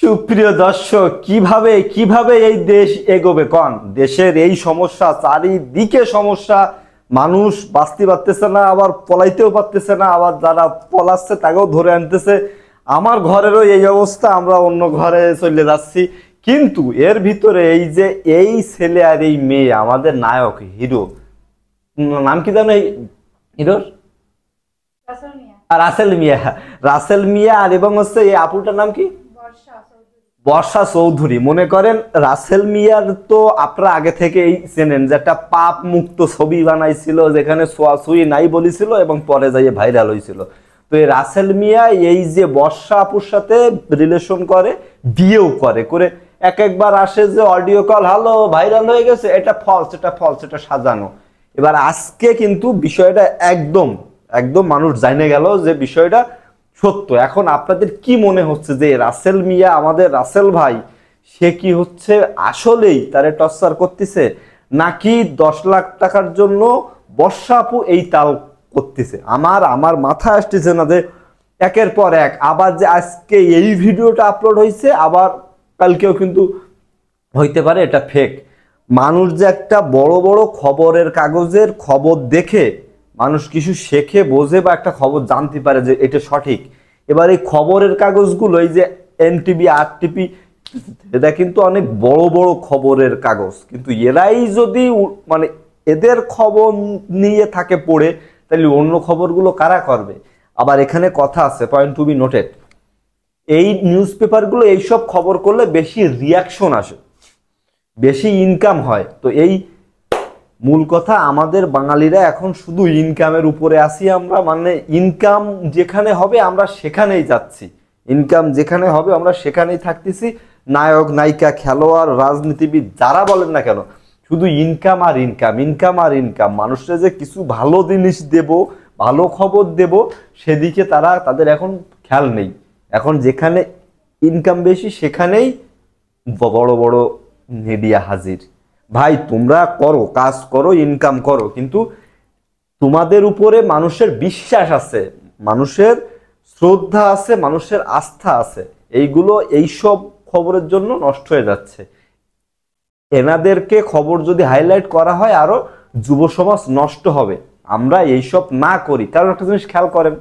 সুপ্রিয় দর্শক, কিভাবে কিভাবে এই দেশ এগোবে কোন? দেশের এই সমস্যা, চারিদিকে সমস্যা, মানুষ বাঁচতে পারতেছে না, আবার পলাইতেও পারতেছে না, আবার যারা পলাচ্ছে তাকেও ধরে আনতেছে। আমার ঘরেরও এই অবস্থা, আমরা অন্য ঘরে চলে যাচ্ছি। কিন্তু এর ভিতরে এই যে এই ছেলে আর এই মেয়ে, আমাদের নায়ক হিরো, নাম কি জানো এই হিরোর? রাসেল মিয়া। রাসেল মিয়া আর এবং হচ্ছে এই আপুটার নাম কি? বর্ষা চৌধুরী। মনে করেন রাসেল মিয়ার তো আপনারা আগে থেকেই চেনেন যে একটা পাপ মুক্ত ছবি বানাইছিল, যেখানে ছোঁয়াছুঁই নাই বলেছিল এবং পরে যাইয়ে ভাইরাল হয়েছিল। তো এই রাসেল মিয়া এই যে বর্ষা আপুর সাথে রিলেশন করে, বিয়েও করে করে একবার আসে যে অডিও কল, হ্যালো ভাইরাল হয়ে গেছে, এটা ফলস, এটা ফলস, এটা সাজানো। এবার আজকে কিন্তু বিষয়টা একদম একদম মানুষ জানে গেল যে বিষয়টা সত্য। এখন আপনাদের কি মনে হচ্ছে যে রাসেল মিয়া, আমাদের রাসেল ভাই, সে কি হচ্ছে আসলেই তারে টর্চার করতেছে, নাকি 10 লাখ টাকার জন্য বর্ষা আপু এই তাল করতেছে? আমার মাথায় আসতেছে না যে একের পর এক আবার যে আজকে এই ভিডিওটা আপলোড হয়েছে, আবার কালকেও কিন্তু হইতে পারে এটা ফেক। মানুষ যে একটা বড় বড় খবরের কাগজের খবর দেখে মানুষ কিছু শেখে, বোঝে বা একটা খবর জানতে পারে যে এটা সঠিক। এবার এই খবরের কাগজগুলো, এই যে এনটিভি, আরটিভি, এটা কিন্তু অনেক বড় বড় খবরের কাগজ, কিন্তু এরাই যদি মানে এদের খবর নিয়ে থাকে পড়ে, তাহলে অন্য খবরগুলো কারা করবে? আবার এখানে কথা আছে, পয়েন্ট টু বি নোটেড, এই নিউজ পেপারগুলো এইসব খবর করলে বেশি রিয়াকশন আসে, বেশি ইনকাম হয়। তো এই মূল কথা, আমাদের বাঙালিরা এখন শুধু ইনকামের উপরে আসি আমরা, মানে ইনকাম যেখানে হবে আমরা সেখানেই যাচ্ছি, ইনকাম যেখানে হবে আমরা সেখানেই থাকতেছি। নায়ক, নায়িকা, খেলোয়াড়, রাজনীতিবিদ, যারা বলেন না কেন, শুধু ইনকাম আর ইনকাম, ইনকাম আর ইনকাম। মানুষরা যে কিছু ভালো জিনিস দেব, ভালো খবর দেব, সেদিকে তাদের এখন খেয়াল নেই। এখন যেখানে ইনকাম বেশি সেখানেই বড় বড় মিডিয়া হাজির। ভাই তোমরা করো, কাজ করো, ইনকাম করো, কিন্তু তোমাদের উপরে মানুষের বিশ্বাস আছে, মানুষের শ্রদ্ধা আছে, মানুষের আস্থা আছে, এইগুলো এইসব খবরের জন্য নষ্ট হয়ে যাচ্ছে। এনাদেরকে খবর যদি হাইলাইট করা হয়, আরো যুব সমাজ নষ্ট হবে। আমরা এইসব না করি। কারণ একটা জিনিস খেয়াল করেন,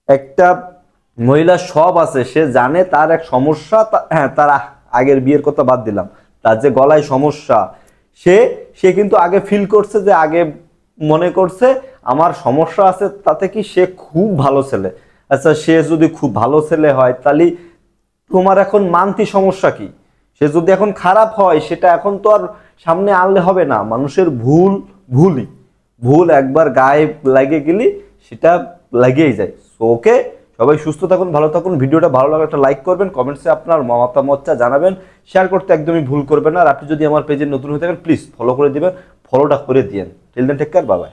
একটা মহিলা সব আছে, সে জানে তার এক সমস্যা, হ্যাঁ তার আগের বিয়ের কথা বাদ দিলাম, তার যে গলায় সমস্যা, সে কিন্তু আগে ফিল করছে, যে আগে মনে করছে আমার সমস্যা আছে, তাতে কি সে খুব ভালো ছেলে। আচ্ছা, সে যদি খুব ভালো ছেলে হয়, তাহলে তোমার এখন মানতে সমস্যা কি? সে যদি এখন খারাপ হয়, সেটা এখন তো আর সামনে আনলে হবে না। মানুষের ভুল একবার গায়ে লাগে গেলে সেটা লাগেই যায়। সো ওকে, সবাই সুস্থ থাকুন, ভালো থাকুন। ভিডিওটা ভালো লাগলে একটা লাইক করবেন, কমেন্টসে আপনার মতামতটা জানাবেন, শেয়ার করতে একদমই ভুল করবেন না। আর আপনি যদি আমার পেজে নতুন হয়ে থাকেন, প্লিজ ফলো করে দিবেন, ফলোটা করে দিয়েন। Till then, take care, bye by.